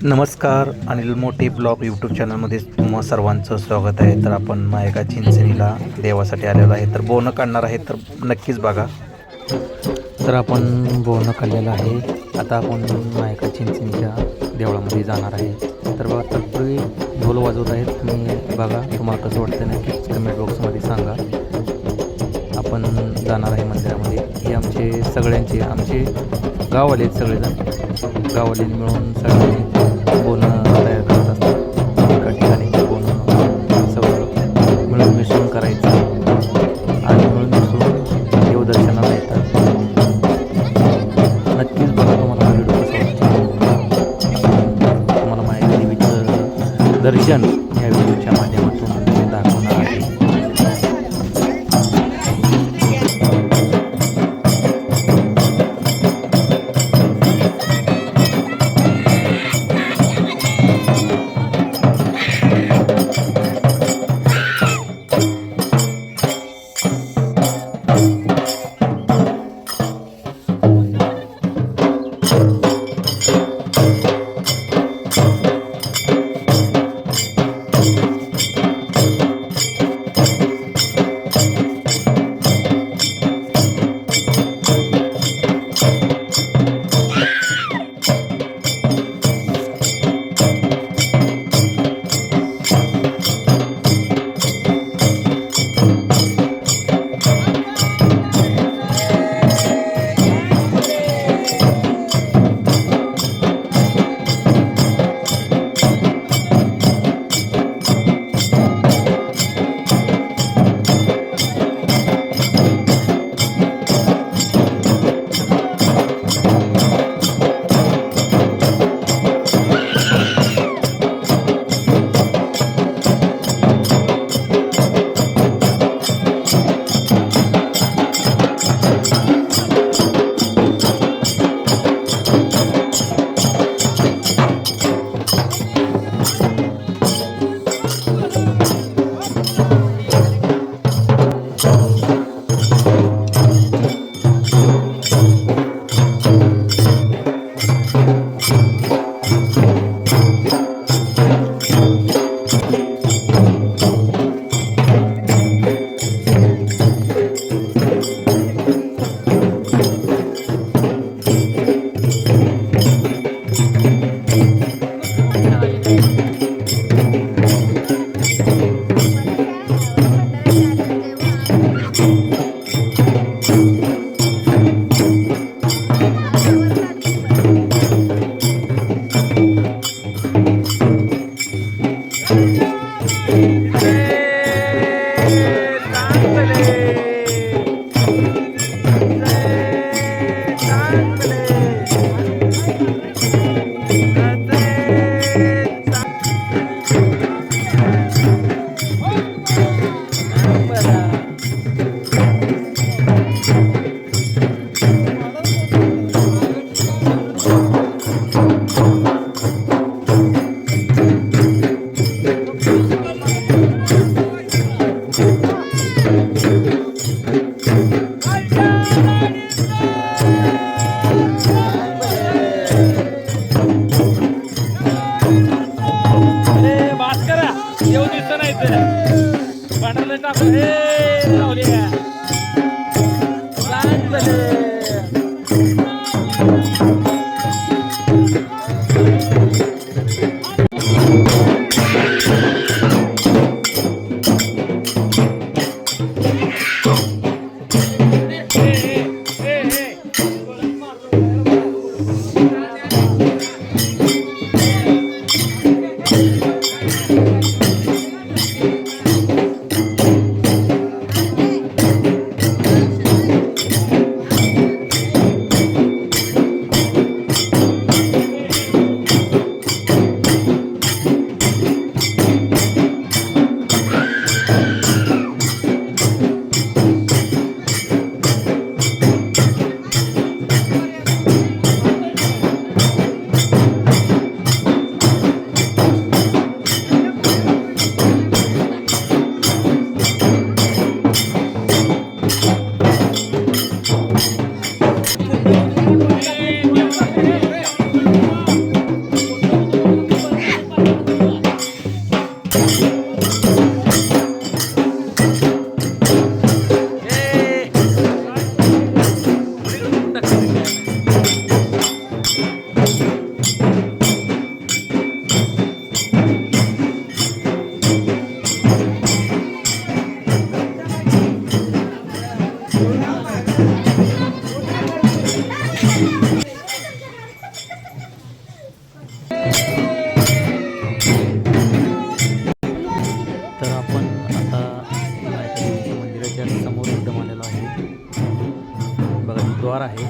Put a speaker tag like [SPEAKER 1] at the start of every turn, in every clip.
[SPEAKER 1] नमस्कार. अनिल मोठे blog YouTube चॅनलमध्ये तुम्हा सर्वांचं स्वागत आहे. तर आपण मायका चिंचणीला देवासाठी आलेलो आहे. तर बोनं काढणार आहे, तर नक्कीच बघा. तर आपण बोनं काढलेलं आहे. आता आपण मायका चिंचणीच्या देवळामध्ये जाणार आहे. तर बघा, तत्पूर्वी ढोल वाजवत आहेत. तुम्ही बघा, तुम्हाला कसं वाटतं नक्कीच कमेंट बॉक्समध्ये सांगा. आपण जाणार आहे मंदिरामध्ये. हे आमचे गाववाले आहेत. सगळेजण गाववाले मिळून सगळे बोनं तयार करत असतात. एका ठिकाणी बोनं सगळं मिळून मिसळून करायचं आणि मिळून मिसळून देवदर्शनाला येतात. नक्कीच बघा, तुम्हाला व्हिडिओ कसा वाटतो. तुम्हाला मायका देवीचं दर्शन ह्या व्हिडिओच्या माध्यमातून दाखवणार आहे. तर आपण आता मायदेवीच्या मंदिराच्या समोर एकदम आलेलो आहे. बघा द्वार आहे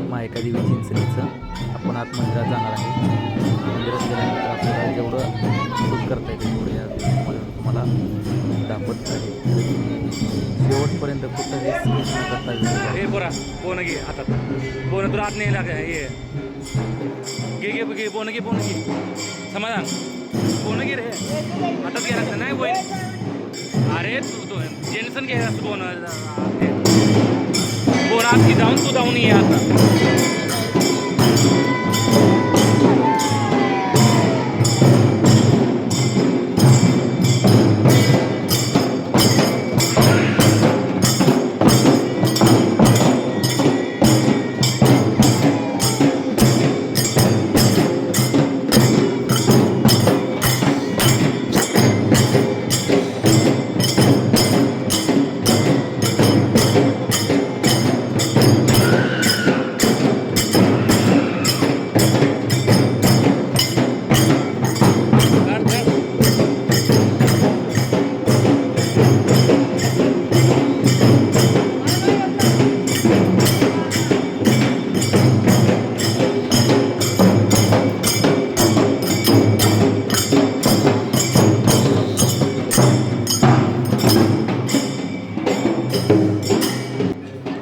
[SPEAKER 1] मायका देवी चिंचणीचं. आपण आत मंदिरात जाणार आहे. मंदिरात गेल्यानंतर आपल्याला जेवढं शूट करता येते तेवढं या तुम्हाला दाखवत आहे. शेवटपर्यंत कुठंही स्किप न करता
[SPEAKER 2] हे बोरा बोन घे हातात. बोन तुला आत नाही लाग हे घे घे घे बोन घे समाधान बोन घे रे हातात घे लागतं नाही बोय. अरे तू जेनसन घे असं बोन बोन आत की जाऊन तू जाऊन ये आता.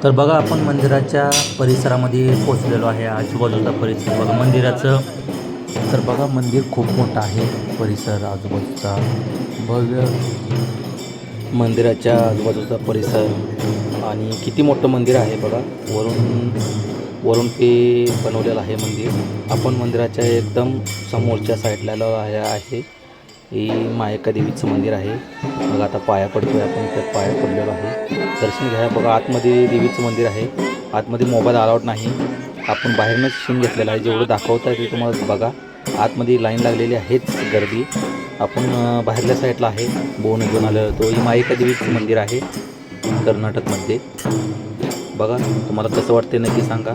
[SPEAKER 1] तर बघा आपण मंदिराच्या परिसरामध्ये पोचलेलो आहे. आजूबाजूचा परिसर बघा मंदिराचं. तर बघा मंदिर खूप मोठं आहे. परिसर आजूबाजूचा भव्य मंदिराच्या आजूबाजूचा परिसर आणि किती मोठं मंदिर आहे बघा. वरून ते बनवलेलं आहे मंदिर. आपण मंदिराच्या एकदम समोरच्या साईडला आहे. ही मायका देवीचं मंदिर आहे. मग आता पाया पडतोय आपण. तर पाया पडलेलो आहे. दर्शन घ्या. बघा आतमध्ये देवीचं मंदिर आहे. आतमध्ये मोबाईल अलाउड नाही. आपण बाहेरनंच सीन घेतलेला आहे. जेवढं दाखवता ते तुम्हाला बघा. आतमध्ये लाईन लागलेली आहेच गर्दी. आपण बाहेरल्या साईडला आहे. बोन घेऊन आलेलो तो. ही मायका देवीचं मंदिर आहे कर्नाटकमध्ये. बघा तुम्हाला कसं वाटते नक्की सांगा.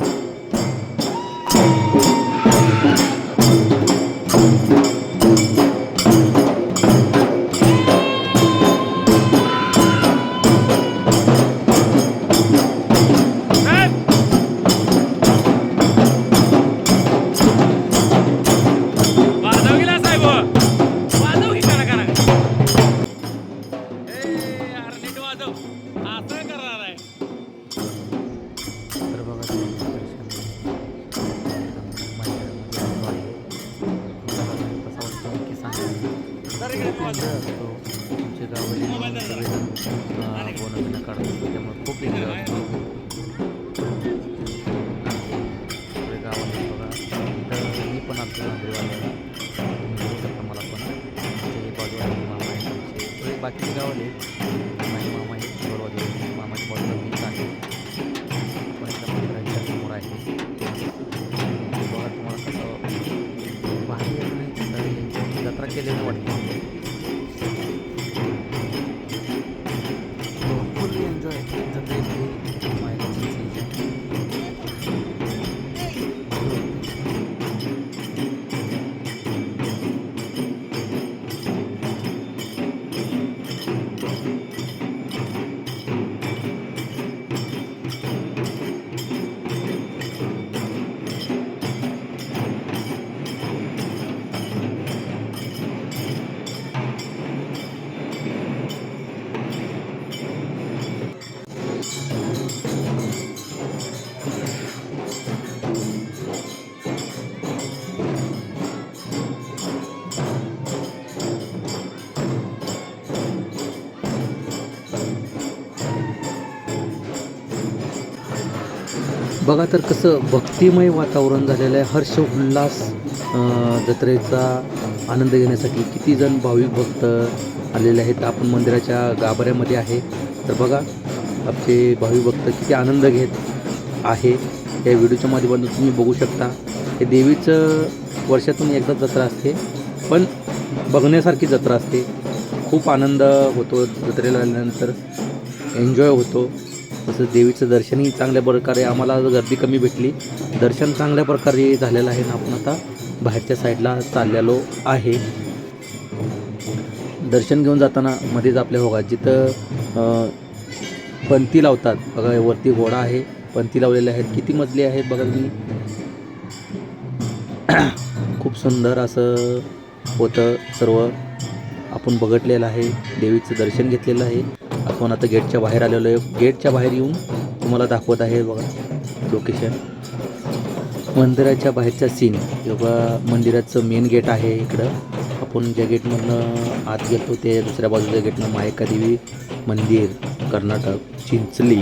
[SPEAKER 1] तुमच्या गावाला बोनस काढतो त्यामुळे खूप एन्जॉय असतो. गावाला बघा तर मी पण आमच्या नांदेडवाल्याला तुम्ही बघू शकता. मला पण आमचे बाजूला मामा आहे आमचे बाकीचे गावाले माझे मामा आहेत. बाजूला मामाच्या बाजूला मी आहे. पण एकदा मंदिराच्या समोर आहे. बघा तुम्हाला कसं भारी आणि जत्रा केलेलं वाटतं. बघा तर कसं भक्तिमय वातावरण झालेलं आहे. हर्ष उल्हास जत्रेचा आनंद घेण्यासाठी किती जण भाविक भक्त आलेले आहेत. आपण मंदिराच्या गाभाऱ्यामध्ये आहे. तर बघा आपले भाविक भक्त किती आनंद घेत आहे. या व्हिडिओच्या माध्यमातून तुम्ही बघू शकता. हे देवीचं वर्षातून एकदा जत्रा असते, पण बघण्यासारखी जत्रा असते. खूप आनंद होतो जत्रेला आल्यानंतर, एन्जॉय होतो. तसं देवीचं दर्शनही चांगल्या प्रकारे, आम्हाला गर्दी कमी भेटली, दर्शन चांगल्या प्रकारे झालेलं आहे. ना आपण आता बाहेरच्या साईडला चाललेलो आहे. दर्शन घेऊन जाताना मध्येच आपल्या बघा जिथं पंथी लावतात बघा, वरती घोडा आहे, पंथी लावलेले आहेत. किती मजले आहेत बघा तुम्ही. खूप सुंदर असं होतं सर्व. आपण बघितलेलं आहे, देवीचं दर्शन घेतलेलं आहे. आपण आता गेटच्या बाहेर आलेलो आहे. गेटच्या बाहेर येऊन तुम्हाला दाखवत आहे बघा लोकेशन. मंदिराच्या बाहेरचा सीन बघा. मंदिराचं मेन गेट आहे इकडं. आपण ज्या गेटमधनं आत गेलो ते दुसऱ्या बाजूच्या गेटनं मायका देवी मंदिर कर्नाटक चिंचली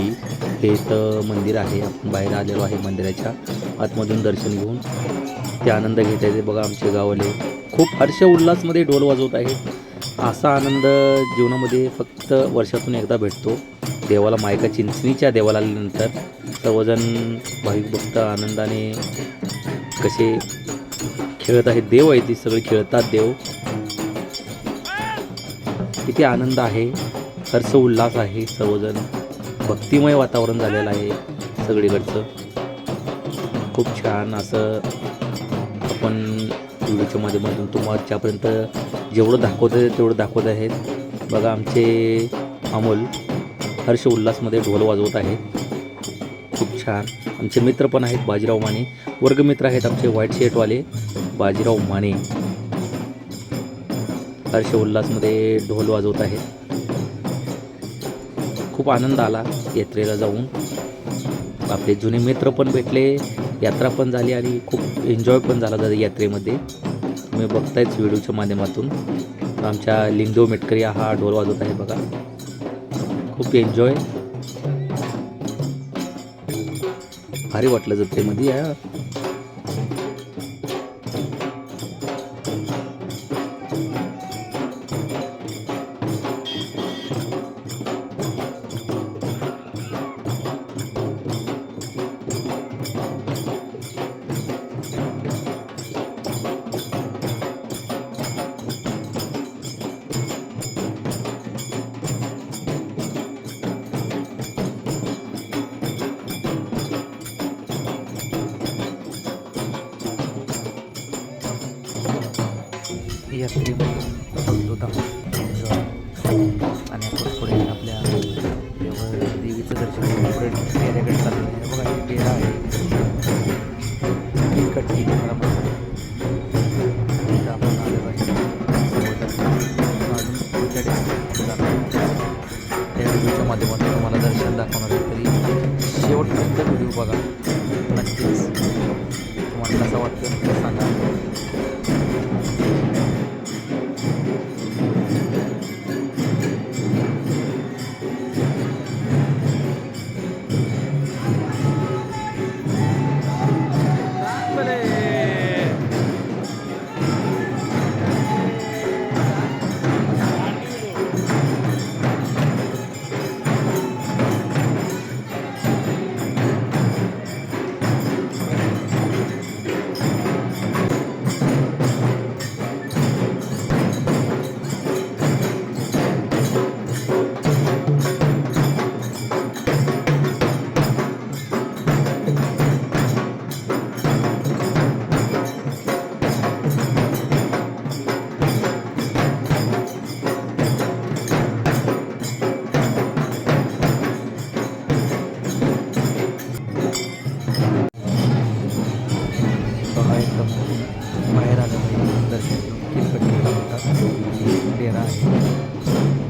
[SPEAKER 1] हे इथं मंदिर आहे. आपण बाहेर आलेलो आहे मंदिराच्या आतमधून दर्शन घेऊन. ते आनंद घेत आहे बघा. आमचे गावले खूप हर्ष उल्हासमध्ये ढोल वाजवत आहेत. असा आनंद जीवनामध्ये फक्त वर्षातून एकदा भेटतो. देवाला मायका चिंचणीच्या देवाला आल्यानंतर सर्वजण भाविक भक्त आनंदाने कसे खेळत आहेत. देव आहे ती सगळे खेळतात देव. किती आनंद आहे, हर्ष उल्हास आहे. सर्वजण भक्तिमय वातावरण झालेलं आहे सगळीकडचं. खूप छान असं आपण व्हिडिओच्या माध्यमातून तुमच्यापर्यंत जेवढं दाखवत आहे तेवढं दाखवत आहेत बघा. आमचे अमोल हर्ष उल्हासमध्ये ढोल वाजवत आहेत. खूप छान. आमचे मित्र पण आहेत, बाजीराव माने वर्गमित्र आहेत आमचे, व्हाईट शर्टवाले बाजीराव माने हर्ष उल्हासमध्ये ढोल वाजवत आहेत. खूप आनंद आला यात्रेला जाऊन. आपले जुने मित्र पण भेटले, यात्रा पण झाली आणि खूप एन्जॉय पण झाला यात्रेमध्ये. तुम्ही बघतायच व्हिडिओच्या माध्यमातून. आमच्या लिंगदेव मेटकरी हा ढोल वाजवत आहे बघा. खूप एन्जॉय, भारी वाटलं जत्रेमध्ये या. आणि आपण पुढे आपल्या देवीचं दर्शन डेऱ्याकडे चाललं आहे बघा. हे डेरा आहे कट्टी आपण आलेलो आहे. त्या व्हिडिओच्या माध्यमातून तुम्हाला दर्शन दाखवणार आहे. तरी शेवटपर्यंत व्हिडिओ बघा नक्कीच. तुम्हाला कसं वाटतं सांगा. बाहेर आलं म्हणजे दर्शन किलकट केला होता. डेरा आहे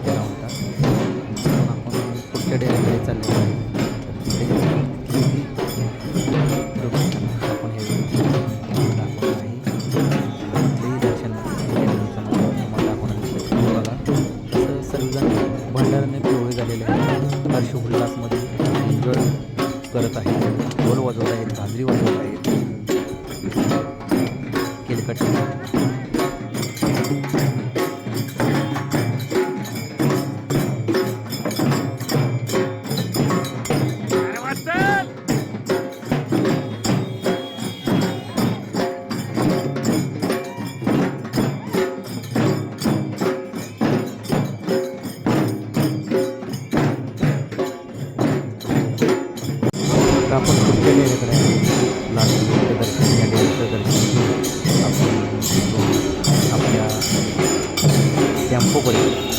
[SPEAKER 1] डेरा होता. आपण पुढच्या डेऱ्याकडे चाललेलो आहे. आपण हे दाखवत आहे. तिथलेही दर्शन दाखवणार बघा. तसं सर्वजण भंडाराने पिवळे झालेले आहेत. हर्ष उल्हासमध्ये एन्जॉय करत आहेत. ढोल वाजवत आहेत, गाजरी वाजवत आहेत. किलकट तोपर्यंत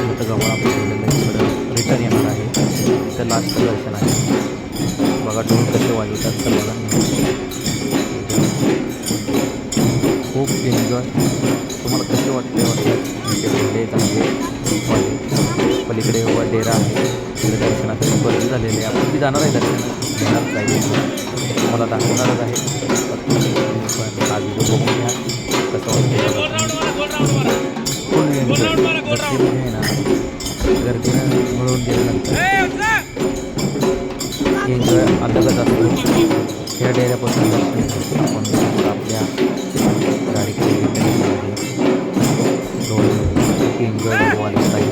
[SPEAKER 1] मोठं गव्हा आपल्याला इकडं रिटर्न येणार आहे. इथं लास्टचं दर्शन आहे. बघा ढोल कसे वाजवतात सर्वांना. खूप एन्जॉय. तुम्हाला कसे वाटते ढोले चांगले वाले. पलीकडे व डेरा आहे. तिकडे दर्शनासाठी गर्दी झालेली आहे. आपण बी जाणार आहे दर्शनात घेणार जाईल. तुम्हाला दाखवणारच आहे. पण हा व्हिडिओ बघून घ्या कसं वाटतं. फुल एन्जॉय गर्दीमध्ये आहे ना. गर्दीनं मिळून गेल्यानंतर एन्जॉय अलगच असतो. या डेऱ्यापासून दर्शन आपण आपल्या गाडीकडे एन्जॉय बघवायला पाहिजे.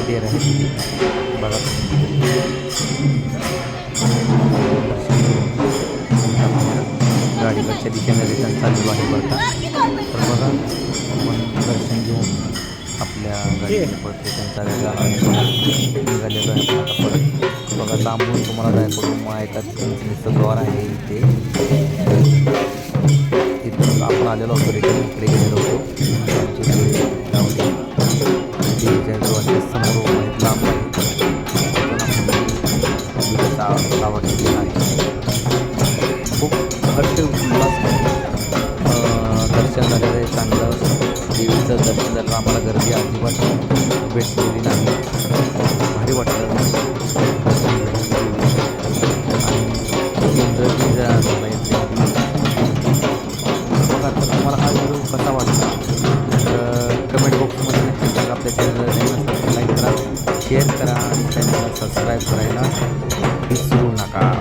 [SPEAKER 1] डेरा आहे बघा. गाडीकडच्या दिशेने रिटर्न चालू आहे बरं का. तर बघा आपण दर्शन घेऊन आपल्या गाडीने परत रिटर्न चाललेलं निघालेलं आहे आता परत. बघा लांबून तुम्हाला जायकडून माहितात चिंचणीचं द्वार आहे इथे. तिथून आपण आलेलो होतो रिटर्न इकडे गेलेलो होतो. समोर लांब आवडलेलं आहे. खूप हर्ष उल्हास दर्शन झालेलं आहे. चांगलं देवीचं दर्शन झालं. आम्हाला गर्दी अजिबात भेटलेली नाही. भारी वाटलं आणि एन्जॉय झाला येते. बघा तर तुम्हाला हा व्हिडिओ कसा वाटला तर कमेंट बॉक्समध्ये नक्की सांगा. आपल्या चॅनलला लाईक करा, शेअर करा आणि चॅनलला सबस्क्राईब करायला विसरू नका.